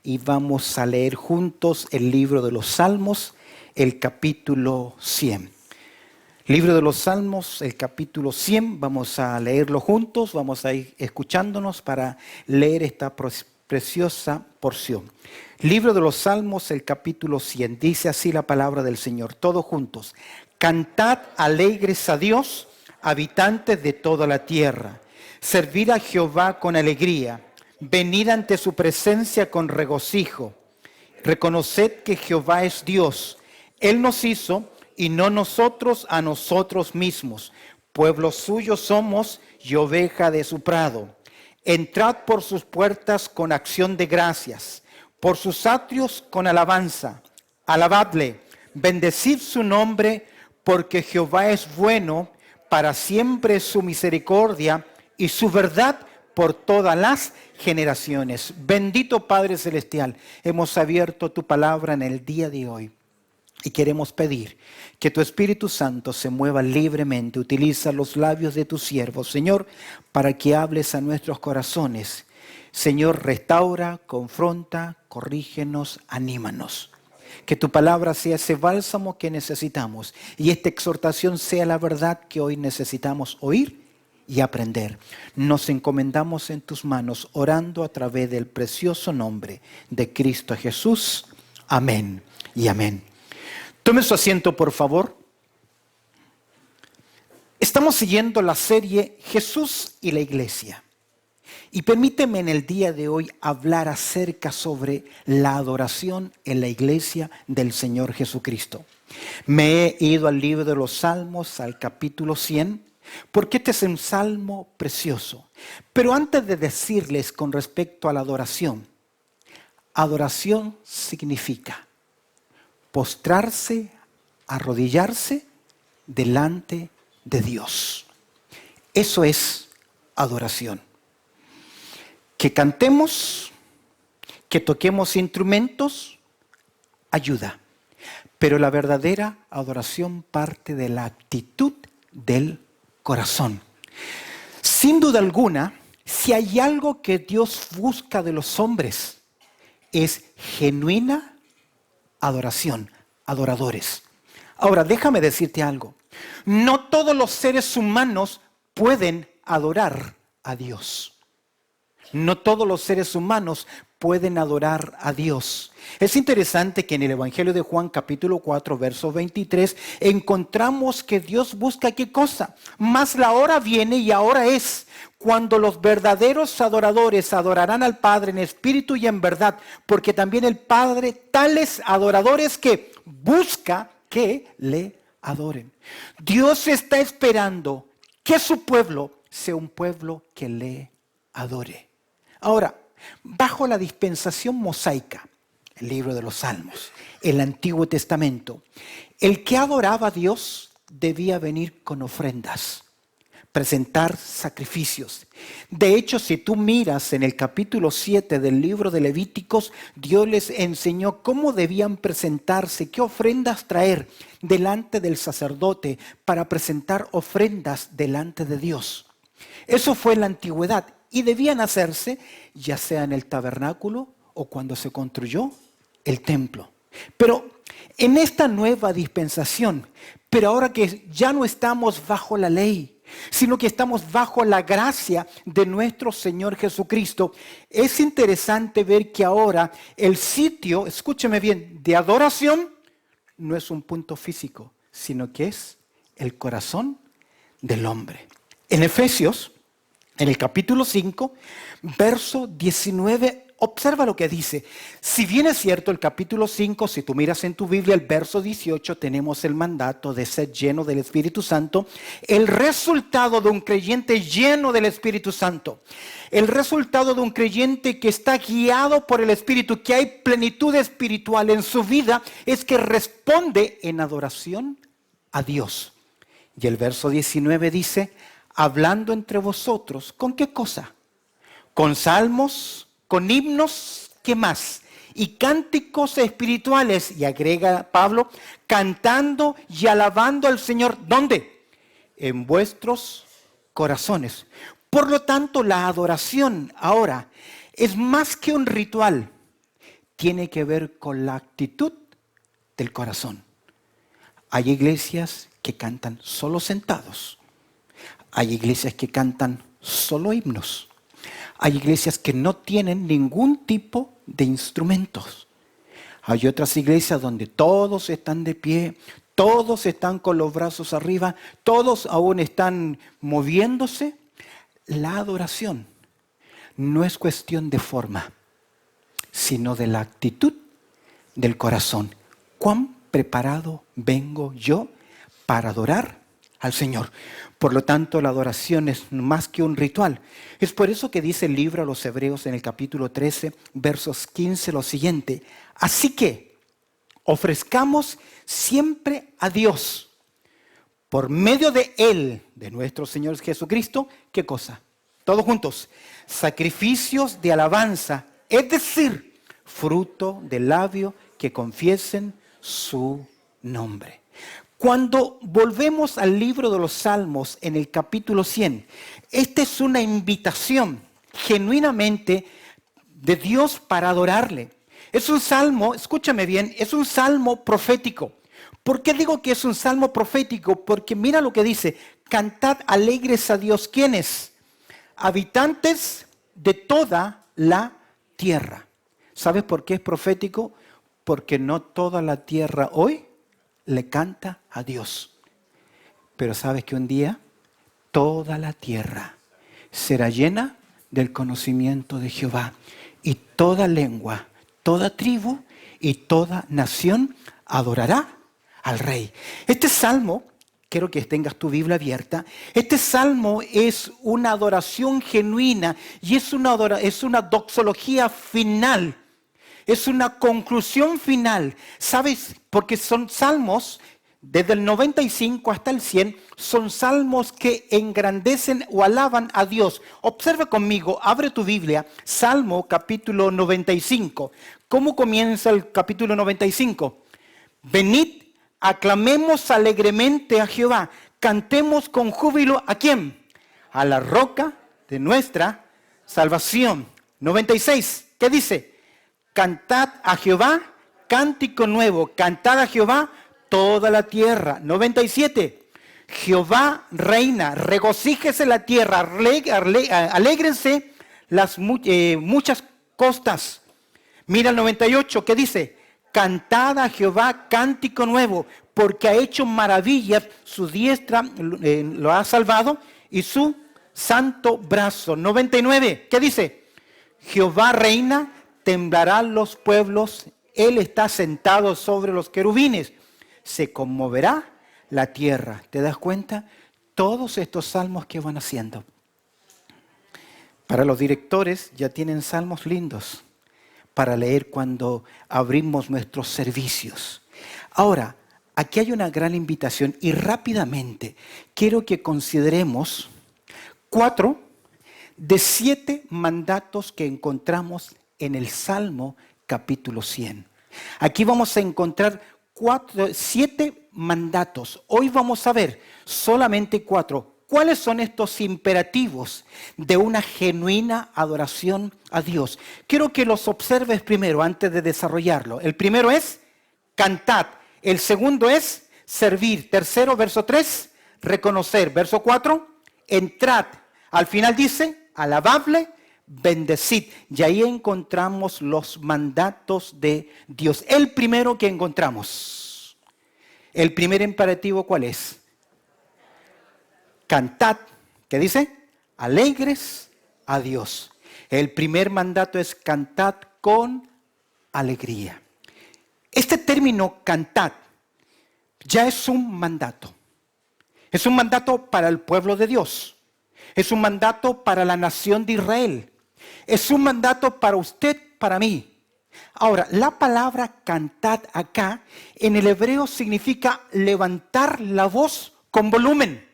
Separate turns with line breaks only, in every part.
y vamos a leer juntos el libro de los Salmos, el capítulo 100. Libro de los Salmos, el capítulo 100, vamos a leerlo juntos, vamos a ir escuchándonos para leer esta preciosa porción. Libro de los Salmos, el capítulo 100, dice así la palabra del Señor, todos juntos. Cantad alegres a Dios, habitantes de toda la tierra. Servid a Jehová con alegría. Venid ante su presencia con regocijo. Reconoced que Jehová es Dios. Él nos hizo y no nosotros a nosotros mismos. Pueblo suyo somos y oveja de su prado. Entrad por sus puertas con acción de gracias, por sus atrios con alabanza. Alabadle, bendecid su nombre, porque Jehová es bueno, para siempre es su misericordia y su verdad por todas las generaciones. Bendito Padre Celestial, hemos abierto tu palabra en el día de hoy y queremos pedir que tu Espíritu Santo se mueva libremente. Utiliza los labios de tu siervo, Señor, para que hables a nuestros corazones. Señor, restaura, confronta, corrígenos, anímanos. Que tu palabra sea ese bálsamo que necesitamos y esta exhortación sea la verdad que hoy necesitamos oír y aprender. Nos encomendamos en tus manos, orando a través del precioso nombre de Cristo Jesús. Amén y amén. Tome su asiento, por favor. Estamos siguiendo la serie Jesús y la Iglesia. Y permíteme en el día de hoy hablar acerca sobre la adoración en la iglesia del Señor Jesucristo. Me he ido al libro de los Salmos, al capítulo 100, porque este es un salmo precioso. Pero antes de decirles con respecto a la adoración significa postrarse, arrodillarse delante de Dios. Eso es adoración. Que cantemos, que toquemos instrumentos, ayuda. Pero la verdadera adoración parte de la actitud del corazón. Sin duda alguna, si hay algo que Dios busca de los hombres, es genuina adoración, adoradores. Ahora, déjame decirte algo. No todos los seres humanos pueden adorar a Dios. No todos los seres humanos pueden adorar a Dios. Es interesante que en el Evangelio de Juan capítulo 4 verso 23 encontramos que Dios busca ¿qué cosa? Mas la hora viene y ahora es cuando los verdaderos adoradores adorarán al Padre en espíritu y en verdad, porque también el Padre tales adoradores que busca que le adoren. Dios está esperando que su pueblo sea un pueblo que le adore. Ahora, bajo la dispensación mosaica, el libro de los Salmos, el Antiguo Testamento, el que adoraba a Dios debía venir con ofrendas, presentar sacrificios. De hecho, si tú miras en el capítulo 7 del libro de Levíticos, Dios les enseñó cómo debían presentarse, qué ofrendas traer delante del sacerdote para presentar ofrendas delante de Dios. Eso fue en la antigüedad. Y debían hacerse ya sea en el tabernáculo o cuando se construyó el templo. Pero en esta nueva dispensación, pero ahora que ya no estamos bajo la ley, sino que estamos bajo la gracia de nuestro Señor Jesucristo, es interesante ver que ahora el sitio, escúcheme bien, de adoración no es un punto físico, sino que es el corazón del hombre. En Efesios, en el capítulo 5, verso 19, observa lo que dice. Si bien es cierto el capítulo 5, si tú miras en tu Biblia el verso 18, tenemos el mandato de ser lleno del Espíritu Santo. El resultado de un creyente lleno del Espíritu Santo, el resultado de un creyente que está guiado por el Espíritu, que hay plenitud espiritual en su vida, es que responde en adoración a Dios. Y el verso 19 dice, hablando entre vosotros, ¿con qué cosa? Con salmos, con himnos, ¿qué más? Y cánticos espirituales, y agrega Pablo, cantando y alabando al Señor. ¿Dónde? En vuestros corazones. Por lo tanto, la adoración ahora es más que un ritual. tiene que ver con la actitud del corazón. Hay iglesias que cantan solo sentados. Hay iglesias que cantan solo himnos. Hay iglesias que no tienen ningún tipo de instrumentos. Hay otras iglesias donde todos están de pie, todos están con los brazos arriba, todos aún están moviéndose. La adoración no es cuestión de forma, sino de la actitud del corazón. ¿Cuán preparado vengo yo para adorar al Señor? Por lo tanto, la adoración es más que un ritual. Es por eso que dice el libro a los Hebreos en el capítulo 13, versos 15, lo siguiente. Así que ofrezcamos siempre a Dios, por medio de Él, de nuestro Señor Jesucristo, ¿qué cosa? Todos juntos, sacrificios de alabanza, es decir, fruto del labio que confiesen su nombre. Cuando volvemos al libro de los Salmos en el capítulo 100, esta es una invitación genuinamente de Dios para adorarle. Es un salmo, escúchame bien, es un salmo profético. ¿Por qué digo que es un salmo profético? Porque mira lo que dice, cantad alegres a Dios. ¿Quiénes? Habitantes de toda la tierra. ¿Sabes por qué es profético? Porque no toda la tierra hoy le canta a Dios. Pero sabes que un día toda la tierra será llena del conocimiento de Jehová. Y toda lengua, toda tribu y toda nación adorará al Rey. Este salmo, quiero que tengas tu Biblia abierta, este salmo es una adoración genuina y es una doxología final. Es una conclusión final. ¿Sabes? Porque son salmos, desde el 95 hasta el 100, son salmos que engrandecen o alaban a Dios. Observa conmigo, abre tu Biblia, Salmo capítulo 95. ¿Cómo comienza el capítulo 95? Venid, aclamemos alegremente a Jehová, cantemos con júbilo, ¿a quién? A la roca de nuestra salvación. 96, ¿qué dice? Cantad a Jehová, cántico nuevo, cantad a Jehová toda la tierra. 97, Jehová reina, regocíjese la tierra, alégrense las muchas costas. Mira el 98, ¿qué dice? Cantad a Jehová cántico nuevo, porque ha hecho maravillas, su diestra lo ha salvado y su santo brazo. 99, ¿qué dice? Jehová reina, temblarán los pueblos, Él está sentado sobre los querubines, se conmoverá la tierra. ¿Te das cuenta? Todos estos salmos que van haciendo. Para los directores ya tienen salmos lindos para leer cuando abrimos nuestros servicios. Ahora, aquí hay una gran invitación y rápidamente quiero que consideremos 4 de 7 mandatos que encontramos en el Salmo capítulo 100. Aquí vamos a encontrar 7 mandatos. Hoy vamos a ver solamente 4. ¿Cuáles son estos imperativos de una genuina adoración a Dios? Quiero que los observes primero antes de desarrollarlo. El primero es cantad. El segundo es servir. Tercero, verso 3, reconocer. Verso 4, entrad. Al final dice, alabadle, bendecid. Y ahí encontramos los mandatos de Dios. El primero que encontramos. El primer imperativo, ¿cuál es? Cantad, ¿qué dice? Alegres a Dios. El primer mandato es cantad con alegría. Este término cantad ya es un mandato. Es un mandato para el pueblo de Dios. Es un mandato para la nación de Israel. Es un mandato para usted, para mí. Ahora, la palabra cantad acá en el hebreo significa levantar la voz con volumen.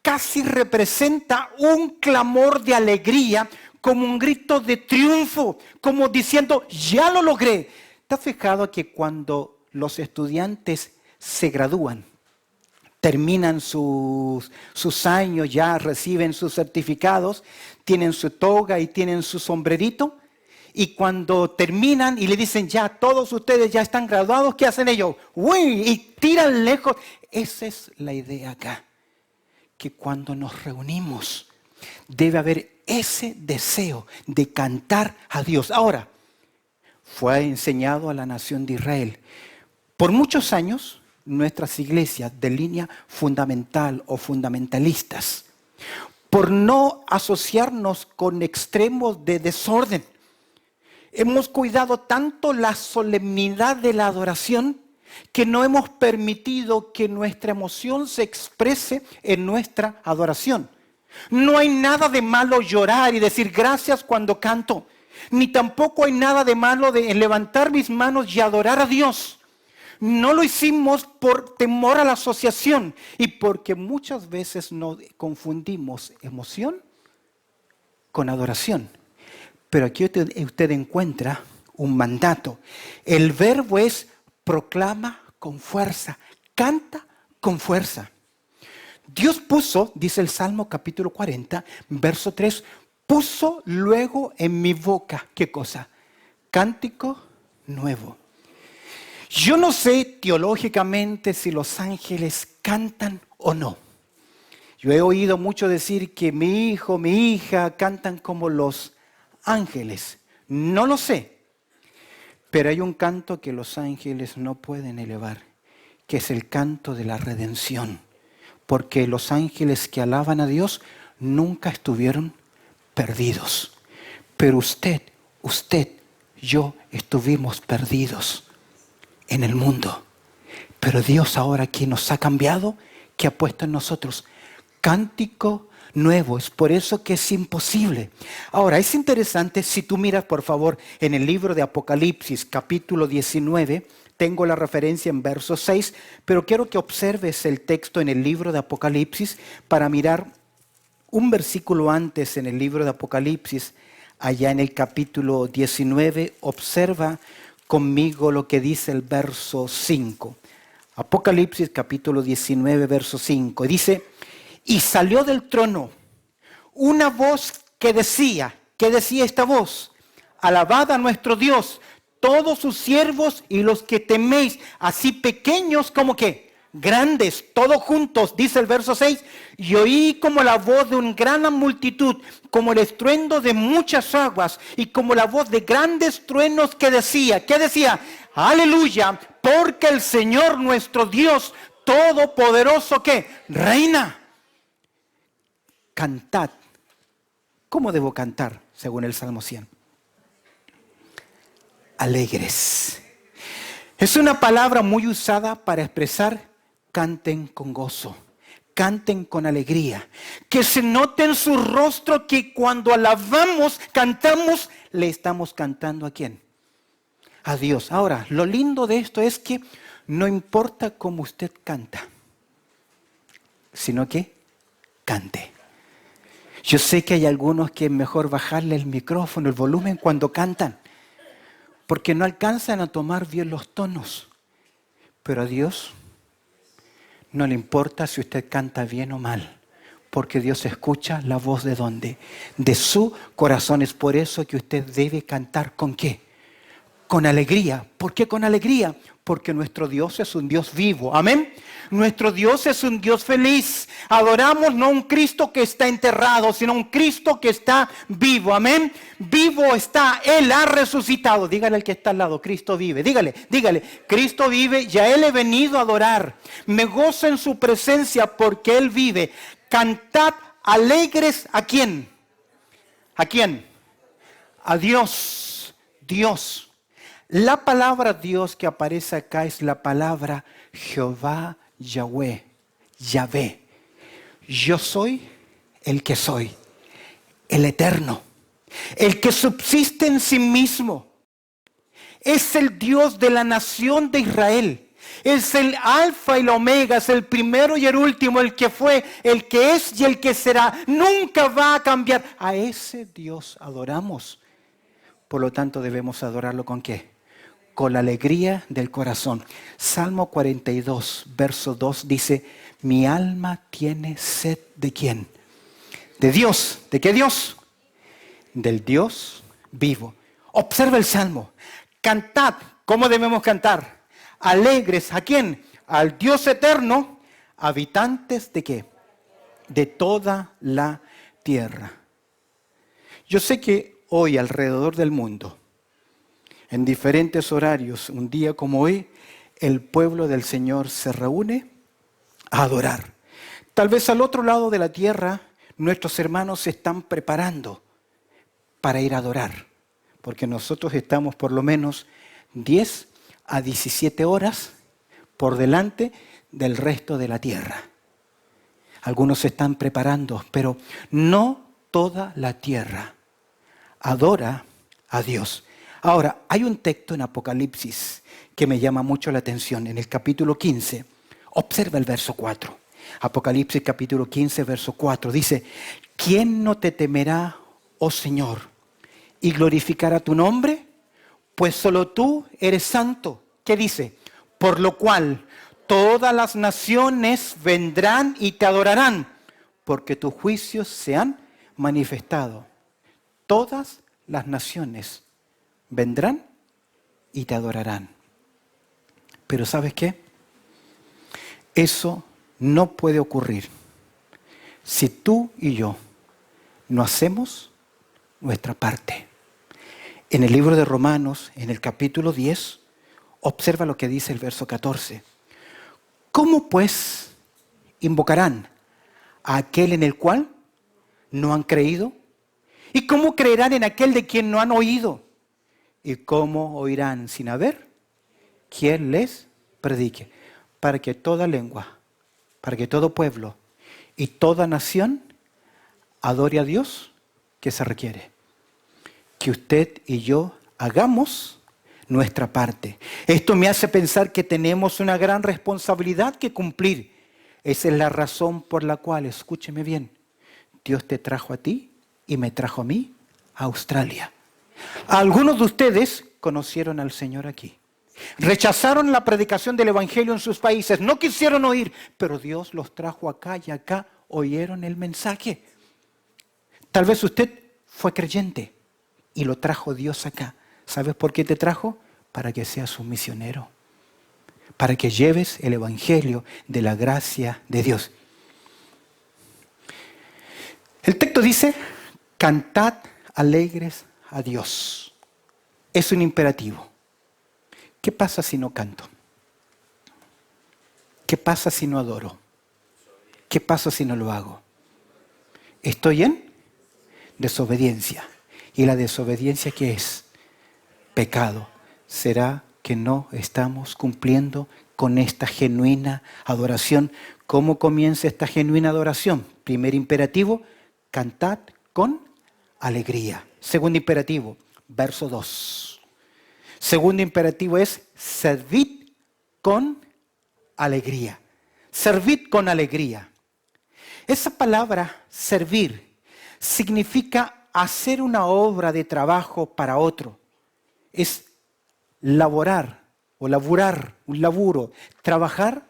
Casi representa un clamor de alegría, como un grito de triunfo, como diciendo, ya lo logré. ¿Te has fijado que cuando los estudiantes se gradúan, terminan sus años, ya reciben sus certificados, tienen su toga y tienen su sombrerito? y cuando terminan y le dicen, ya, todos ustedes ya están graduados, ¿qué hacen ellos? ¡Uy! Y tiran lejos. Esa es la idea acá, que cuando nos reunimos debe haber ese deseo de cantar a Dios. Ahora, fue enseñado a la nación de Israel. Por muchos años, nuestras iglesias de línea fundamental o fundamentalistas, por no asociarnos con extremos de desorden, hemos cuidado tanto la solemnidad de la adoración que no hemos permitido que nuestra emoción se exprese en nuestra adoración. No hay nada de malo llorar y decir gracias cuando canto, ni tampoco hay nada de malo en levantar mis manos y adorar a Dios. No lo hicimos por temor a la asociación y porque muchas veces nos confundimos emoción con adoración. Pero aquí usted encuentra un mandato. El verbo es proclama con fuerza, canta con fuerza. Dios puso, dice el Salmo capítulo 40, verso 3, puso luego en mi boca, ¿qué cosa? Cántico nuevo. Yo no sé teológicamente si los ángeles cantan o no. Yo he oído mucho decir que mi hijo, mi hija cantan como los ángeles. No lo sé. Pero hay un canto que los ángeles no pueden elevar, que es el canto de la redención. Porque los ángeles que alaban a Dios nunca estuvieron perdidos. Pero usted, yo estuvimos perdidos en el mundo. Pero Dios ahora aquí nos ha cambiado, que ha puesto en nosotros cántico nuevo. Es por eso que es imposible. Ahora, es interesante, si tú miras por favor en el libro de Apocalipsis, capítulo 19, tengo la referencia en verso 6, pero quiero que observes el texto en el libro de Apocalipsis para mirar un versículo antes en el libro de Apocalipsis, allá en el capítulo 19, observa conmigo lo que dice el verso 5. Apocalipsis capítulo 19, verso 5. Dice, y salió del trono una voz que decía, ¿qué decía esta voz? Alabad a nuestro Dios, todos sus siervos y los que teméis, así pequeños como que grandes, todos juntos, dice el verso 6, y oí como la voz de una gran multitud, como el estruendo de muchas aguas, y como la voz de grandes truenos que decía, ¿qué decía? Aleluya, porque el Señor nuestro Dios Todopoderoso, ¿qué? Reina. Cantad. ¿Cómo debo cantar según el Salmo 100? Alegres. Es una palabra muy usada para expresar canten con gozo, canten con alegría, que se note en su rostro que cuando alabamos, cantamos, le estamos cantando ¿a quién? A Dios. Ahora, lo lindo de esto es que no importa cómo usted canta, sino que cante. Yo sé que hay algunos que es mejor bajarle el micrófono, el volumen cuando cantan, porque no alcanzan a tomar bien los tonos. Pero a Dios no le importa si usted canta bien o mal, porque Dios escucha la voz de ¿dónde? De su corazón. Es por eso que usted debe cantar ¿con qué? Con alegría. ¿Por qué con alegría? Porque nuestro Dios es un Dios vivo. Amén. Nuestro Dios es un Dios feliz. Adoramos no un Cristo que está enterrado, sino un Cristo que está vivo. Amén. Vivo está. Él ha resucitado. Dígale al que está al lado, Cristo vive. Dígale, Cristo vive y a Él he venido a adorar. Me gozo en su presencia porque Él vive. Cantad alegres ¿a quién? ¿A quién? A Dios. Dios. La palabra Dios que aparece acá es la palabra Jehová Yahweh, Yahvé. Yo soy el que soy, el eterno, el que subsiste en sí mismo. Es el Dios de la nación de Israel. Es el alfa y el omega, es el primero y el último, el que fue, el que es y el que será. Nunca va a cambiar. A ese Dios adoramos. Por lo tanto debemos adorarlo ¿con qué? Con la alegría del corazón. Salmo 42, verso 2 dice, mi alma tiene sed ¿de quién? De Dios. ¿De qué Dios? Del Dios vivo. Observa el Salmo. Cantad. ¿Cómo debemos cantar? Alegres. ¿A quién? Al Dios eterno. Habitantes ¿de qué? De toda la tierra. Yo sé que hoy alrededor del mundo, en diferentes horarios, un día como hoy, el pueblo del Señor se reúne a adorar. Tal vez al otro lado de la tierra, nuestros hermanos se están preparando para ir a adorar, porque nosotros estamos por lo menos 10 a 17 horas por delante del resto de la tierra. Algunos se están preparando, pero no toda la tierra adora a Dios. Ahora, hay un texto en Apocalipsis que me llama mucho la atención. En el capítulo 15, observa el verso 4. Apocalipsis capítulo 15, verso 4. Dice, ¿quién no te temerá, oh Señor, y glorificará tu nombre? Pues solo tú eres santo. ¿Qué dice? Por lo cual todas las naciones vendrán y te adorarán, porque tus juicios se han manifestado. Todas las naciones vendrán y te adorarán. Pero ¿sabes qué? Eso no puede ocurrir si tú y yo no hacemos nuestra parte. En el libro de Romanos, en el capítulo 10, observa lo que dice el verso 14. ¿Cómo pues invocarán a aquel en el cual no han creído? ¿Y cómo creerán en aquel de quien no han oído? ¿Y cómo oirán sin haber quien les predique? Para que toda lengua, para que todo pueblo y toda nación adore a Dios, ¿qué se requiere? Que usted y yo hagamos nuestra parte. Esto me hace pensar que tenemos una gran responsabilidad que cumplir. Esa es la razón por la cual, escúcheme bien, Dios te trajo a ti y me trajo a mí a Australia. Algunos de ustedes conocieron al Señor aquí. Rechazaron la predicación del Evangelio en sus países. No quisieron oír, pero Dios los trajo acá y acá oyeron el mensaje. Tal vez usted fue creyente y lo trajo Dios acá. ¿Sabes por qué te trajo? Para que seas un misionero. Para que lleves el Evangelio de la gracia de Dios. El texto dice, cantad alegres a Dios. Es un imperativo. ¿Qué pasa si no canto? ¿Qué pasa si no adoro? ¿Qué pasa si no lo hago? Estoy en desobediencia. ¿Y la desobediencia qué es? Pecado. ¿Será que no estamos cumpliendo con esta genuina adoración? ¿Cómo comienza esta genuina adoración? Primer imperativo, cantad con alegría. Segundo imperativo, verso 2. Segundo imperativo es servid con alegría. Servid con alegría. Esa palabra servir significa hacer una obra de trabajo para otro. Es laborar o laburar, un laburo, trabajar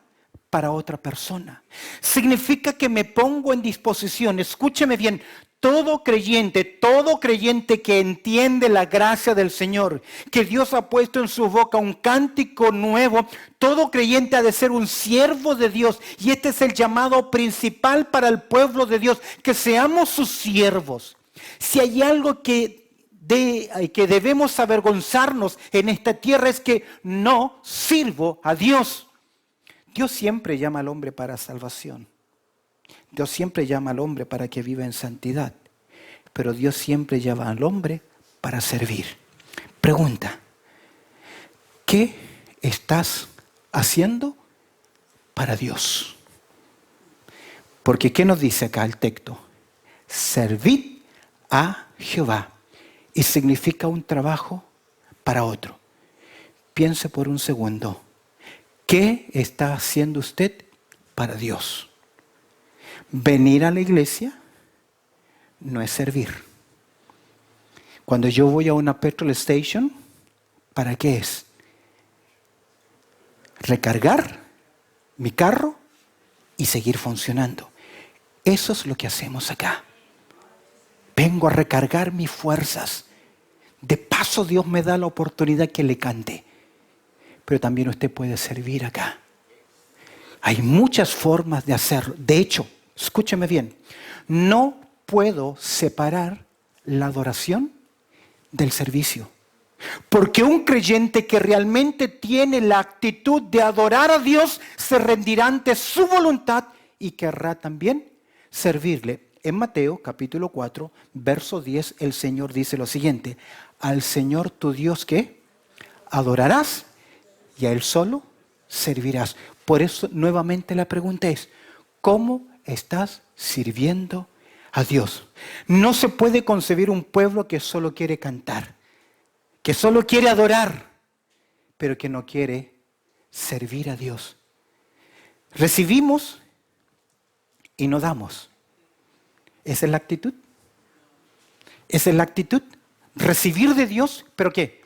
para otra persona. Significa que me pongo en disposición, escúcheme bien, todo creyente que entiende la gracia del Señor, que Dios ha puesto en su boca un cántico nuevo, todo creyente ha de ser un siervo de Dios. Y este es el llamado principal para el pueblo de Dios, que seamos sus siervos. Si hay algo que debemos avergonzarnos en esta tierra es que no sirvo a Dios. Dios siempre llama al hombre para salvación. Dios siempre llama al hombre para que viva en santidad. Pero Dios siempre llama al hombre para servir. Pregunta, ¿qué estás haciendo para Dios? Porque ¿qué nos dice acá el texto? Servid a Jehová. Y significa un trabajo para otro. Piense por un segundo. ¿Qué está haciendo usted para Dios? Venir a la iglesia no es servir. Cuando yo voy a una petrol station, ¿para qué es? Recargar mi carro y seguir funcionando. Eso es lo que hacemos acá. Vengo a recargar mis fuerzas de paz. ¿acaso Dios me da la oportunidad que le cante? Pero también usted puede servir acá. Hay muchas formas de hacerlo. De hecho, escúcheme bien, no puedo separar la adoración del servicio. Porque un creyente que realmente tiene la actitud de adorar a Dios se rendirá ante su voluntad y querrá también servirle. En Mateo capítulo 4, verso 10, el Señor dice lo siguiente: al Señor tu Dios, ¿qué? Adorarás y a Él solo servirás. Por eso nuevamente la pregunta es, ¿cómo estás sirviendo a Dios? No se puede concebir un pueblo que solo quiere cantar, que solo quiere adorar, pero que no quiere servir a Dios. Recibimos y no damos. ¿Esa es la actitud? ¿Esa es la actitud? Recibir de Dios, ¿pero qué?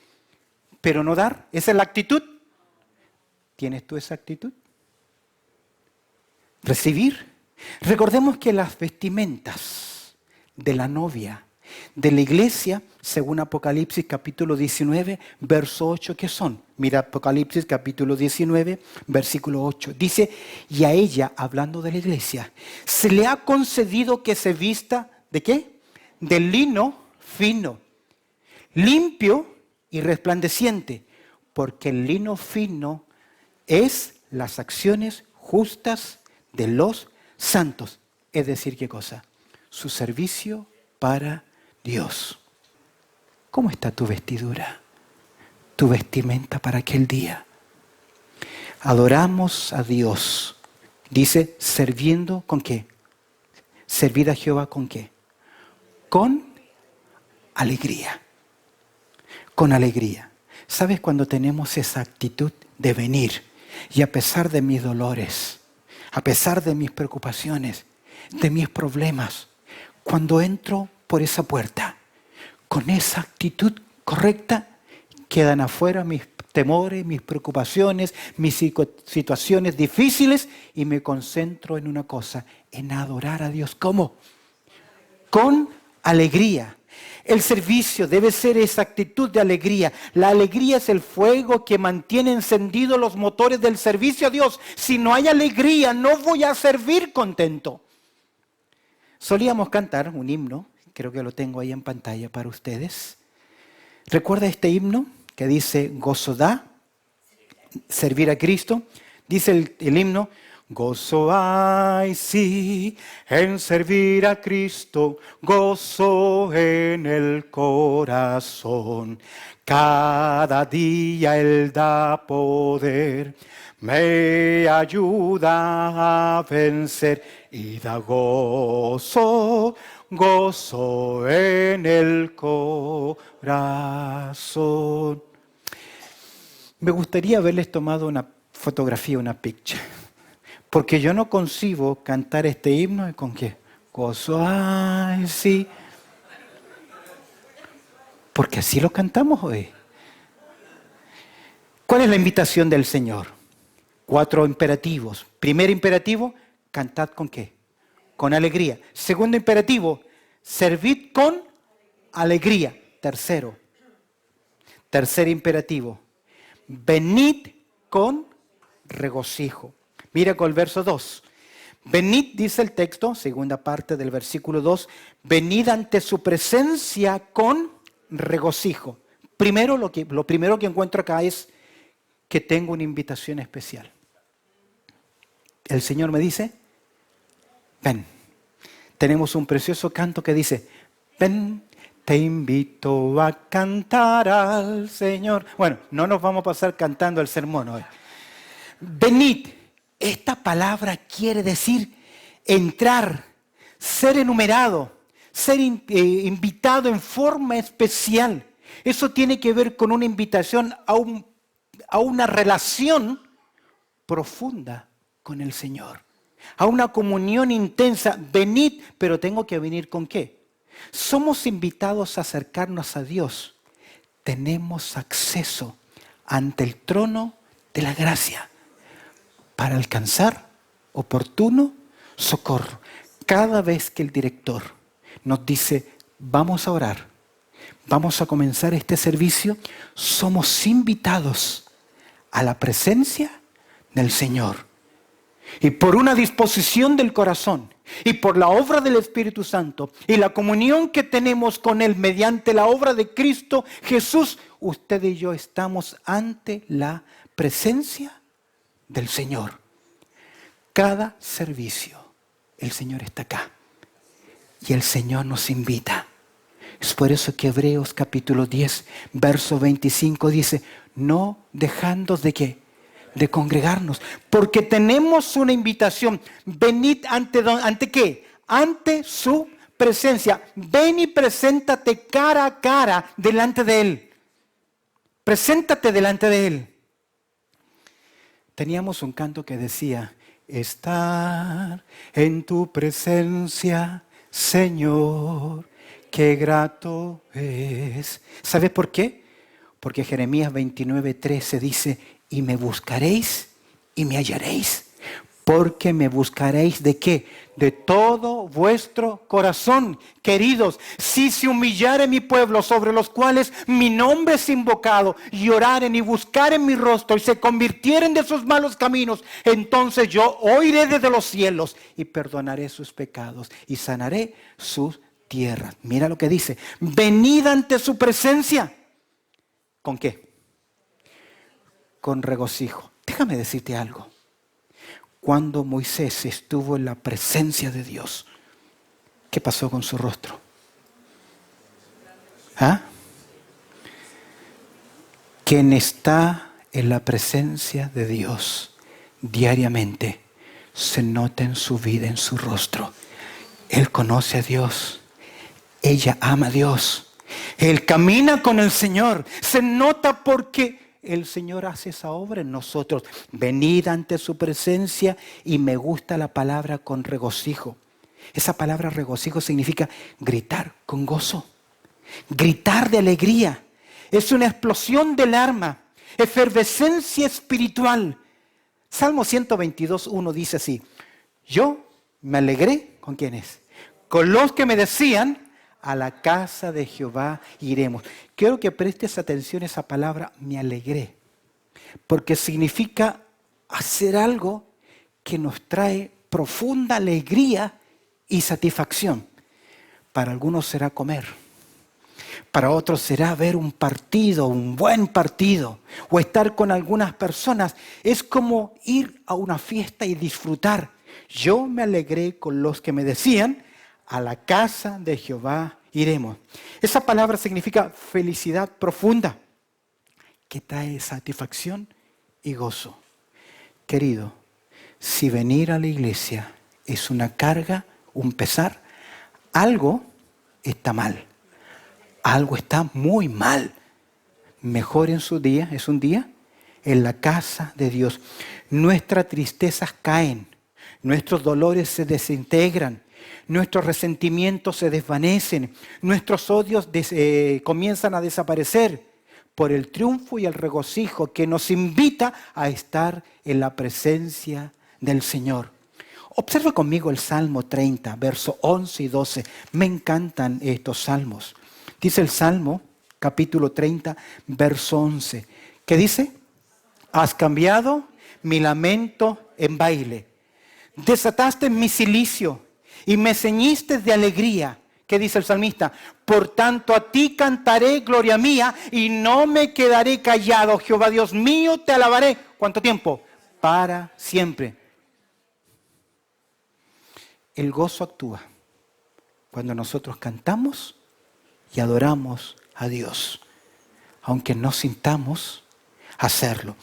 Pero no dar. ¿Esa es la actitud? ¿Tienes tú esa actitud? Recibir. Recordemos que las vestimentas de la novia de la iglesia, según Apocalipsis capítulo 19, verso 8, ¿qué son? Mira Apocalipsis capítulo 19, versículo 8. Dice, y a ella, hablando de la iglesia, se le ha concedido que se vista, ¿de qué? De lino fino, limpio y resplandeciente, porque el lino fino es las acciones justas de los santos. Es decir, ¿qué cosa? Su servicio para Dios. ¿Cómo está tu vestidura? Tu vestimenta para aquel día. Adoramos a Dios. Dice, sirviendo ¿con qué? Servir a Jehová ¿con qué? Con alegría. Con alegría. ¿Sabes cuando tenemos esa actitud de venir? Y a pesar de mis dolores, a pesar de mis preocupaciones, de mis problemas, cuando entro por esa puerta, con esa actitud correcta, quedan afuera mis temores, mis preocupaciones, mis situaciones difíciles y me concentro en una cosa, en adorar a Dios. ¿Cómo? Con alegría. El servicio debe ser esa actitud de alegría. La alegría es el fuego que mantiene encendidos los motores del servicio a Dios. Si no hay alegría, no voy a servir contento. Solíamos cantar un himno, creo que lo tengo ahí en pantalla para ustedes. ¿Recuerda este himno que dice, gozo da, servir a Cristo? Dice el himno, gozo hay, sí, en servir a Cristo, gozo en el corazón. Cada día Él da poder, me ayuda a vencer y da gozo, gozo en el corazón. Me gustaría haberles tomado una fotografía, una picture. Porque yo no concibo cantar este himno con qué. Gozo, ay, sí. Porque así lo cantamos hoy. ¿Cuál es la invitación del Señor? 4 imperativos. Primer imperativo, cantad con qué. Con alegría. Segundo imperativo, servid con alegría. Tercer imperativo, venid con regocijo. Mira con el verso 2. Venid, dice el texto, segunda parte del versículo 2, venid ante su presencia con regocijo. Primero, lo primero que encuentro acá es que tengo una invitación especial. El Señor me dice, ven. Tenemos un precioso canto que dice, ven, te invito a cantar al Señor. Bueno, no nos vamos a pasar cantando el sermón hoy. Venid. Esta palabra quiere decir entrar, ser enumerado, ser invitado en forma especial. Eso tiene que ver con una invitación a una relación profunda con el Señor, a una comunión intensa. Venid, pero tengo que venir ¿con qué? Somos invitados a acercarnos a Dios. Tenemos acceso ante el trono de la gracia para alcanzar oportuno socorro. Cada vez que el director nos dice, vamos a orar, vamos a comenzar este servicio, somos invitados a la presencia del Señor. Y por una disposición del corazón y por la obra del Espíritu Santo y la comunión que tenemos con Él mediante la obra de Cristo Jesús, usted y yo estamos ante la presencia del Señor. Cada servicio, el Señor está acá y el Señor nos invita. Es por eso que Hebreos capítulo 10, verso 25 dice, no dejando de qué, de congregarnos, porque tenemos una invitación. Venid ante qué, ante su presencia. Ven y preséntate cara a cara delante de Él. Preséntate delante de Él. Teníamos un canto que decía, estar en tu presencia, Señor, qué grato es. ¿Sabe por qué? Porque Jeremías 29:13 dice, y me buscaréis y me hallaréis. Porque me buscaréis ¿de qué? De todo vuestro corazón. Queridos, si se humillare mi pueblo sobre los cuales mi nombre es invocado, y oraren y buscaren mi rostro y se convirtieren de sus malos caminos, entonces yo oiré desde los cielos y perdonaré sus pecados y sanaré sus tierras. Mira lo que dice, venid ante su presencia. ¿Con qué? Con regocijo. Déjame decirte algo. Cuando Moisés estuvo en la presencia de Dios, ¿qué pasó con su rostro? ¿Ah? Quien está en la presencia de Dios diariamente, se nota en su vida, en su rostro. Él conoce a Dios. Ella ama a Dios. Él camina con el Señor. Se nota porque el Señor hace esa obra en nosotros. Venid ante su presencia, y me gusta la palabra con regocijo. Esa palabra regocijo significa gritar con gozo. Gritar de alegría. Es una explosión del alma. Efervescencia espiritual. Salmo 122:1 dice así. Yo me alegré, ¿con quiénes? Con los que me decían, a la casa de Jehová iremos. Quiero que prestes atención a esa palabra, me alegré. Porque significa hacer algo que nos trae profunda alegría y satisfacción. Para algunos será comer. Para otros será ver un partido, un buen partido. O estar con algunas personas. Es como ir a una fiesta y disfrutar. Yo me alegré con los que me decían, a la casa de Jehová iremos. Esa palabra significa felicidad profunda, que trae satisfacción y gozo. Querido, si venir a la iglesia es una carga, un pesar, algo está mal. Algo está muy mal. Mejor en su día, es un día en la casa de Dios. Nuestras tristezas caen, nuestros dolores se desintegran, nuestros resentimientos se desvanecen, nuestros odios comienzan a desaparecer por el triunfo y el regocijo que nos invita a estar en la presencia del Señor. Observa conmigo el Salmo 30, versos 11 y 12. Me encantan estos salmos. Dice el Salmo, capítulo 30, verso 11. ¿Qué dice? Has cambiado mi lamento en baile. Desataste mi cilicio y me ceñiste de alegría. ¿Qué dice el salmista? Por tanto a ti cantaré gloria mía y no me quedaré callado. Jehová Dios mío, te alabaré. ¿Cuánto tiempo? Para siempre. El gozo actúa cuando nosotros cantamos y adoramos a Dios, aunque no sintamos hacerlo.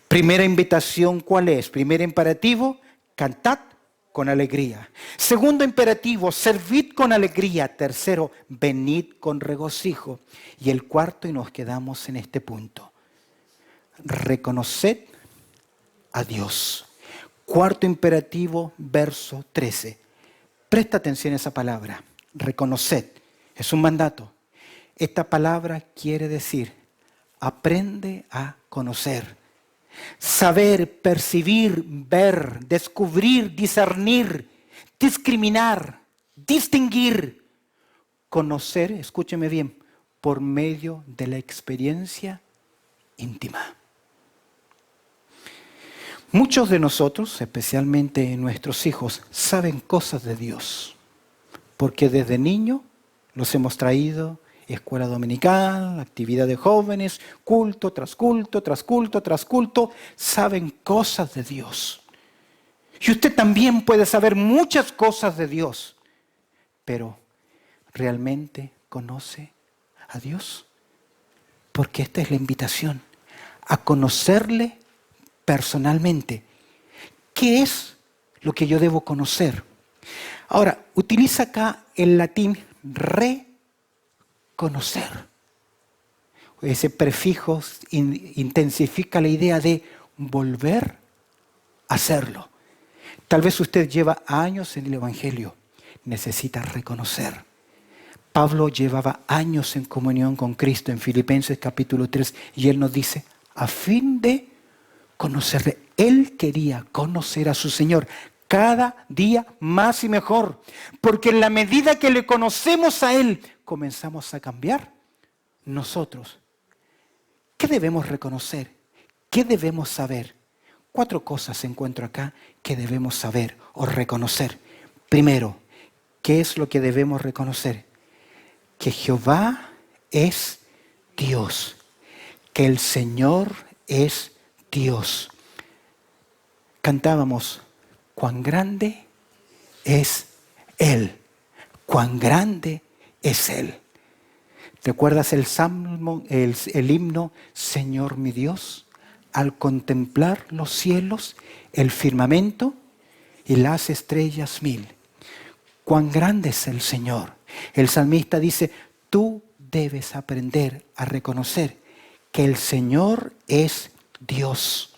Primera invitación, ¿cuál es? Primer imperativo, cantad con alegría. Segundo imperativo, servid con alegría. Tercero, venid con regocijo. Y el cuarto, y nos quedamos en este punto, reconoced a Dios. Cuarto imperativo, verso 13. Presta atención a esa palabra, reconoced. Es un mandato. Esta palabra quiere decir, aprende a conocer. Saber, percibir, ver, descubrir, discernir, discriminar, distinguir. Conocer, escúcheme bien, por medio de la experiencia íntima. Muchos de nosotros, especialmente nuestros hijos, saben cosas de Dios, porque desde niño los hemos traído a escuela dominical, actividad de jóvenes, culto tras culto, tras culto, tras culto, saben cosas de Dios. Y usted también puede saber muchas cosas de Dios, pero ¿realmente conoce a Dios? Porque esta es la invitación, a conocerle personalmente. ¿Qué es lo que yo debo conocer? Ahora, utiliza acá el latín reconocer. Ese prefijo intensifica la idea de volver a hacerlo. Tal vez usted lleva años en el Evangelio, necesita reconocer. Pablo llevaba años en comunión con Cristo en Filipenses capítulo 3 y él nos dice, a fin de conocerle. Él quería conocer a su Señor cada día más y mejor, porque en la medida que le conocemos a Él, comenzamos a cambiar nosotros. ¿Qué debemos reconocer? ¿Qué debemos saber? 4 cosas encuentro acá que debemos saber o reconocer. Primero, ¿qué es lo que debemos reconocer? Que Jehová es Dios, que el Señor es Dios. Cantábamos, cuán grande es Él, cuán grande es Él. ¿Recuerdas el salmo, el himno, Señor mi Dios? Al contemplar los cielos, el firmamento y las estrellas mil. Cuán grande es el Señor. El salmista dice, tú debes aprender a reconocer que el Señor es Dios.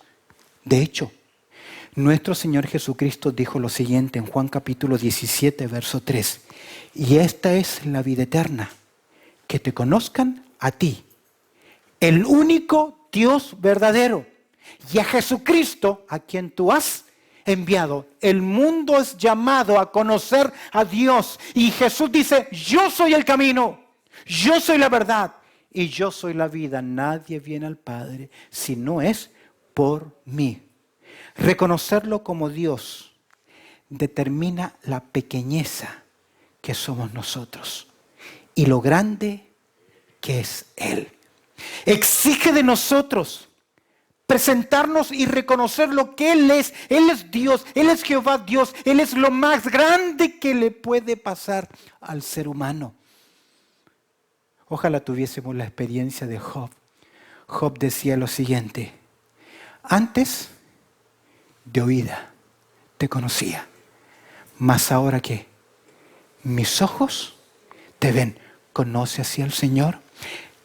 De hecho, nuestro Señor Jesucristo dijo lo siguiente en Juan capítulo 17, verso 3. Y esta es la vida eterna, que te conozcan a ti, el único Dios verdadero, y a Jesucristo a quien tú has enviado. El mundo es llamado a conocer a Dios. Y Jesús dice, yo soy el camino, yo soy la verdad y yo soy la vida. Nadie viene al Padre si no es por mí. Reconocerlo como Dios determina la pequeñeza que somos nosotros y lo grande que es Él. Exige de nosotros presentarnos y reconocer lo que Él es. Él es Dios, Él es Jehová Dios, Él es lo más grande que le puede pasar al ser humano. Ojalá tuviésemos la experiencia de Job. Job decía lo siguiente, antes de oída te conocía, mas ahora que mis ojos te ven. ¿Conoce así al Señor?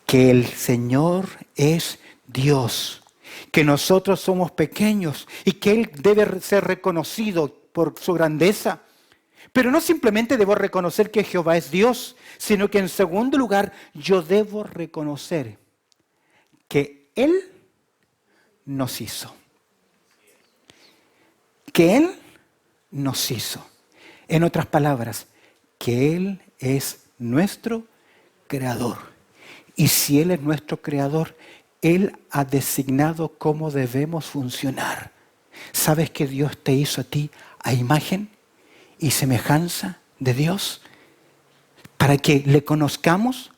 Que el Señor es Dios, que nosotros somos pequeños y que Él debe ser reconocido por su grandeza. Pero no simplemente debo reconocer que Jehová es Dios, sino que en segundo lugar yo debo reconocer que Él nos hizo. Que Él nos hizo. En otras palabras, que Él es nuestro creador. Y si Él es nuestro creador, Él ha designado cómo debemos funcionar. ¿Sabes que Dios te hizo a ti a imagen y semejanza de Dios? Para que le conozcamos,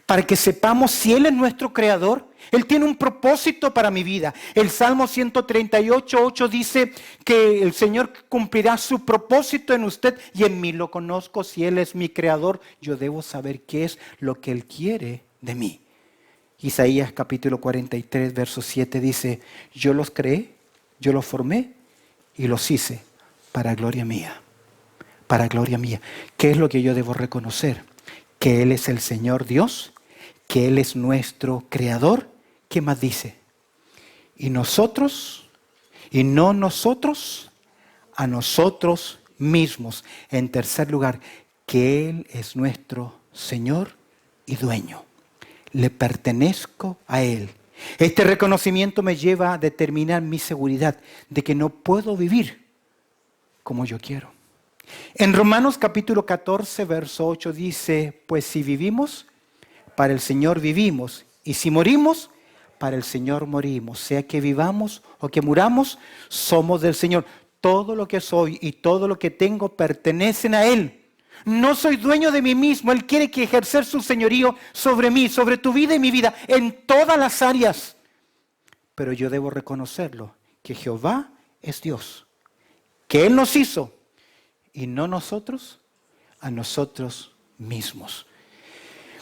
para que sepamos si Él es nuestro creador. Él tiene un propósito para mi vida. El Salmo 138:8 dice que el Señor cumplirá su propósito en usted y en mí. Lo conozco, si Él es mi creador, yo debo saber qué es lo que Él quiere de mí. Isaías capítulo 43, verso 7 dice, yo los creé, yo los formé y los hice para gloria mía. Para gloria mía. ¿Qué es lo que yo debo reconocer? Que Él es el Señor Dios, que Él es nuestro creador. ¿Qué más dice? Y nosotros, y no nosotros, a nosotros mismos. En tercer lugar, que Él es nuestro Señor y dueño. Le pertenezco a Él. Este reconocimiento me lleva a determinar mi seguridad de que no puedo vivir como yo quiero. En Romanos capítulo 14, verso 8 dice, pues si vivimos, para el Señor vivimos. Y si morimos, para el Señor morimos. Sea que vivamos o que muramos, somos del Señor. Todo lo que soy y todo lo que tengo pertenecen a Él. No soy dueño de mí mismo. Él quiere que ejercer su señorío sobre mí, sobre tu vida y mi vida, en todas las áreas. Pero yo debo reconocerlo, que Jehová es Dios, que Él nos hizo y no nosotros a nosotros mismos.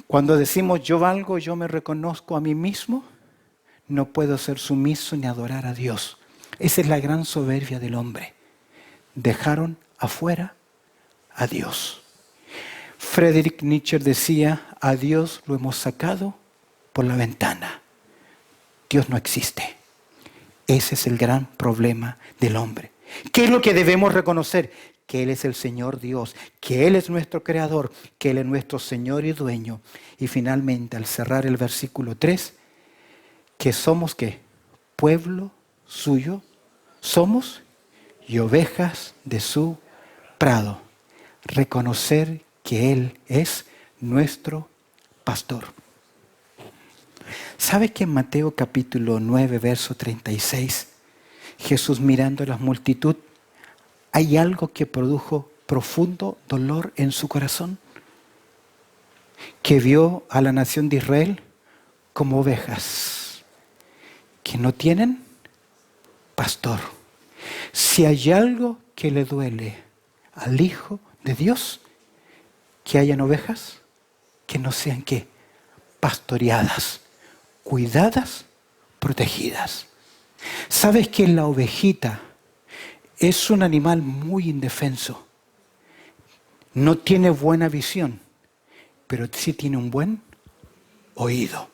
Cuando decimos yo valgo, yo me reconozco a mí mismo, no puedo ser sumiso ni adorar a Dios. Esa es la gran soberbia del hombre. Dejaron afuera a Dios. Friedrich Nietzsche decía, a Dios lo hemos sacado por la ventana. Dios no existe. Ese es el gran problema del hombre. ¿Qué es lo que debemos reconocer? Que Él es el Señor Dios, que Él es nuestro Creador, que Él es nuestro Señor y Dueño. Y finalmente, al cerrar el versículo 3, que somos ¿qué? Pueblo suyo, somos y ovejas de su prado. Reconocer que Él es nuestro pastor. ¿Sabe que en Mateo capítulo 9, verso 36, Jesús mirando a la multitud, hay algo que produjo profundo dolor en su corazón? Que vio a la nación de Israel como ovejas que no tienen pastor. Si hay algo que le duele al Hijo de Dios, que hayan ovejas que no sean ¿qué? Pastoreadas, cuidadas, protegidas. ¿Sabes que la ovejita es un animal muy indefenso? No tiene buena visión, pero sí tiene un buen oído.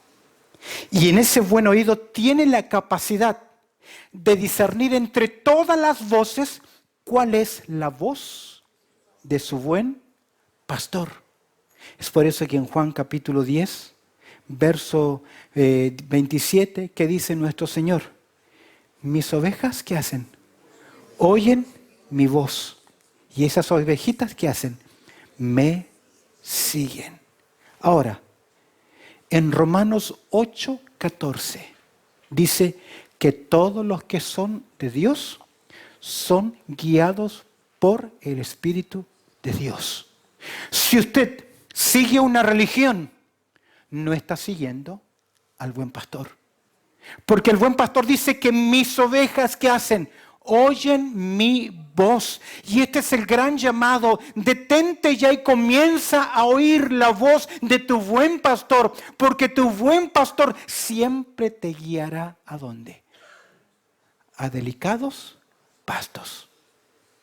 Y en ese buen oído tiene la capacidad de discernir entre todas las voces cuál es la voz de su buen pastor. Es por eso que en Juan capítulo 10, verso 27, que dice nuestro Señor, mis ovejas, ¿qué hacen? Oyen mi voz. Y esas ovejitas, ¿qué hacen? Me siguen. Ahora, en Romanos 8:14 dice que todos los que son de Dios son guiados por el Espíritu de Dios. Si usted sigue una religión, no está siguiendo al buen pastor. Porque el buen pastor dice que mis ovejas, ¿qué hacen? Oyen mi voz. Y este es el gran llamado. Detente ya y comienza a oír la voz de tu buen pastor. Porque tu buen pastor siempre te guiará ¿a dónde? A delicados pastos.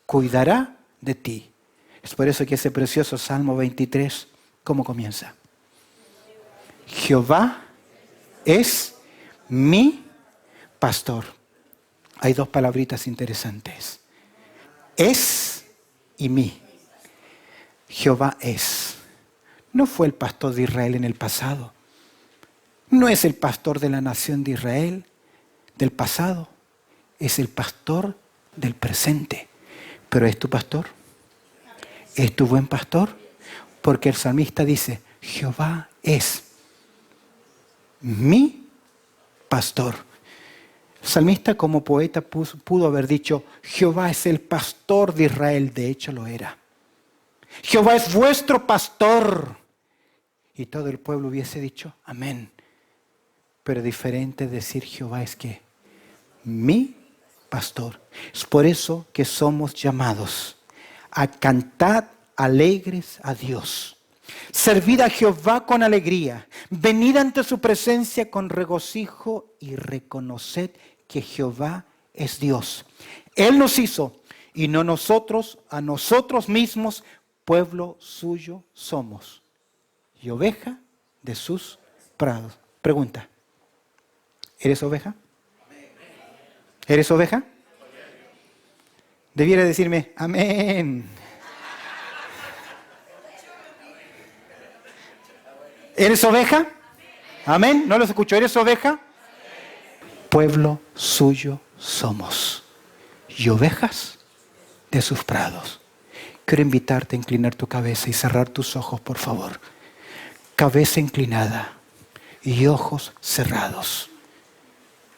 Cuidará de ti. Es por eso que ese precioso Salmo 23, ¿cómo comienza? Jehová es mi pastor. Hay dos palabritas interesantes. Es y mi. Jehová es. No fue el pastor de Israel en el pasado. No es el pastor de la nación de Israel del pasado. Es el pastor del presente. Pero es tu pastor. Es tu buen pastor. Porque el salmista dice, Jehová es mi pastor. El salmista como poeta pudo haber dicho, Jehová es el pastor de Israel. De hecho lo era. Jehová es vuestro pastor. Y todo el pueblo hubiese dicho, amén. Pero diferente es decir, Jehová es ¿qué? Mi pastor. Es por eso que somos llamados a cantar alegres a Dios. Servid a Jehová con alegría, venid ante su presencia con regocijo y reconoced que Jehová es Dios. Él nos hizo y no nosotros a nosotros mismos, pueblo suyo somos y oveja de sus prados. Pregunta, ¿eres oveja? ¿Eres oveja? Debiera decirme, amén. ¿Eres oveja? Amén. ¿No los escucho? ¿Eres oveja? Pueblo suyo somos y ovejas de sus prados. Quiero invitarte a inclinar tu cabeza y cerrar tus ojos, por favor. cabeza inclinada y ojos cerrados.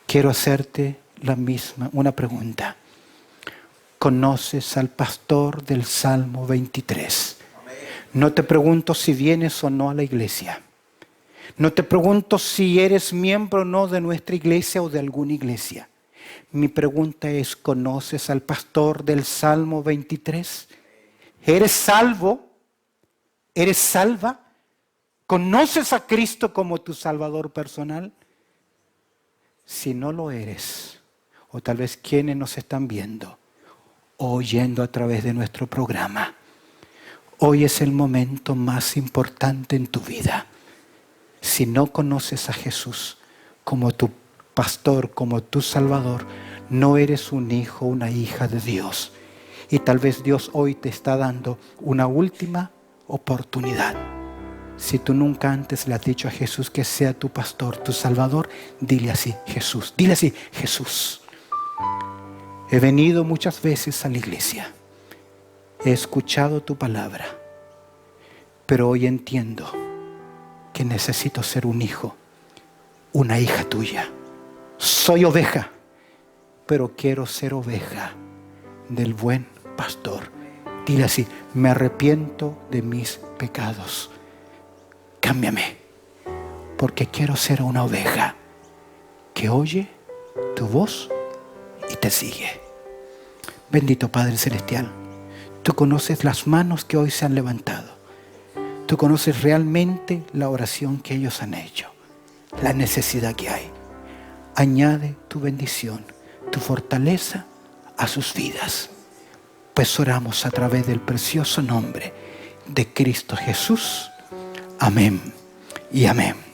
Quiero hacerte una pregunta. ¿Conoces al pastor del Salmo 23? No te pregunto si vienes o no a la iglesia. No te pregunto si eres miembro o no de nuestra iglesia o de alguna iglesia. Mi pregunta es, ¿conoces al pastor del Salmo 23? ¿Eres salvo? ¿Eres salva? ¿Conoces a Cristo como tu Salvador personal? Si no lo eres, o tal vez quienes nos están viendo o oyendo a través de nuestro programa, hoy es el momento más importante en tu vida. Si no conoces a Jesús como tu pastor, como tu Salvador, no eres un hijo, una hija de Dios. Y tal vez Dios hoy te está dando una última oportunidad. Si tú nunca antes le has dicho a Jesús que sea tu pastor, tu Salvador, dile así, Jesús. Dile así, Jesús. He venido muchas veces a la iglesia. He escuchado tu palabra. Pero hoy entiendo que necesito ser un hijo, una hija tuya. Soy oveja, pero quiero ser oveja del buen pastor. Dile así, me arrepiento de mis pecados. Cámbiame, porque quiero ser una oveja que oye tu voz y te sigue. Bendito Padre Celestial, tú conoces las manos que hoy se han levantado. Tú conoces realmente la oración que ellos han hecho, la necesidad que hay. Añade tu bendición, tu fortaleza a sus vidas. Pues oramos a través del precioso nombre de Cristo Jesús. Amén y amén.